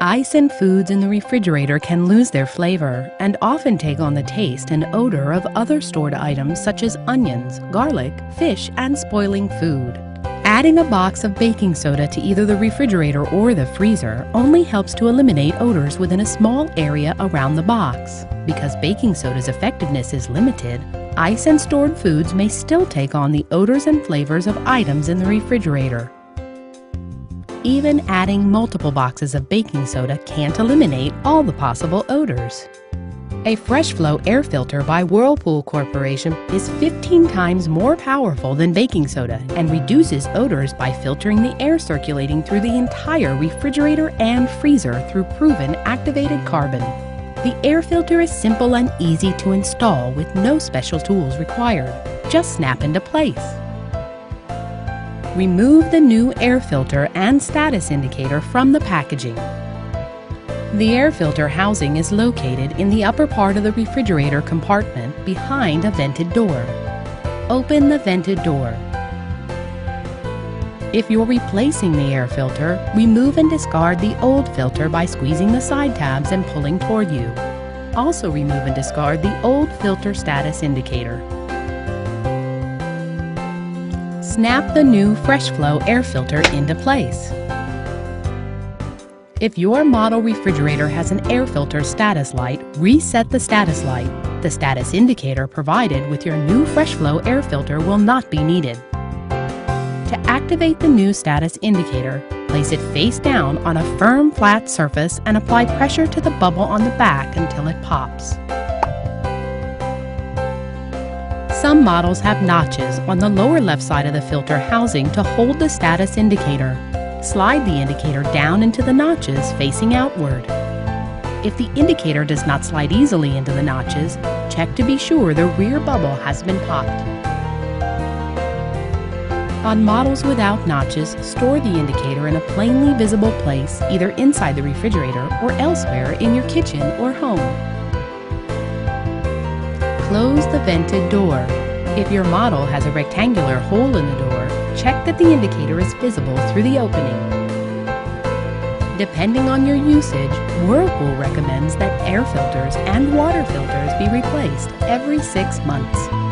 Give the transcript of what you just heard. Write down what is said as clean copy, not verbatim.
Ice and foods in the refrigerator can lose their flavor and often take on the taste and odor of other stored items such as onions, garlic, fish, and spoiling food. Adding a box of baking soda to either the refrigerator or the freezer only helps to eliminate odors within a small area around the box. Because baking soda's effectiveness is limited, ice and stored foods may still take on the odors and flavors of items in the refrigerator. Even adding multiple boxes of baking soda can't eliminate all the possible odors. A Fresh Flow air filter by Whirlpool Corporation is 15 times more powerful than baking soda and reduces odors by filtering the air circulating through the entire refrigerator and freezer through proven activated carbon. The air filter is simple and easy to install with no special tools required. Just snap into place. Remove the new air filter and status indicator from the packaging. The air filter housing is located in the upper part of the refrigerator compartment behind a vented door. Open the vented door. If you're replacing the air filter, remove and discard the old filter by squeezing the side tabs and pulling toward you. Also remove and discard the old filter status indicator. Snap the new Fresh Flow air filter into place. If your model refrigerator has an air filter status light, reset the status light. The status indicator provided with your new Fresh Flow air filter will not be needed. To activate the new status indicator, place it face down on a firm, flat surface and apply pressure to the bubble on the back until it pops. Some models have notches on the lower left side of the filter housing to hold the status indicator. Slide the indicator down into the notches facing outward. If the indicator does not slide easily into the notches, check to be sure the rear bubble has been popped. On models without notches, store the indicator in a plainly visible place, either inside the refrigerator or elsewhere in your kitchen or home. Close the vented door. If your model has a rectangular hole in the door, check that the indicator is visible through the opening. Depending on your usage, Whirlpool recommends that air filters and water filters be replaced every 6 months.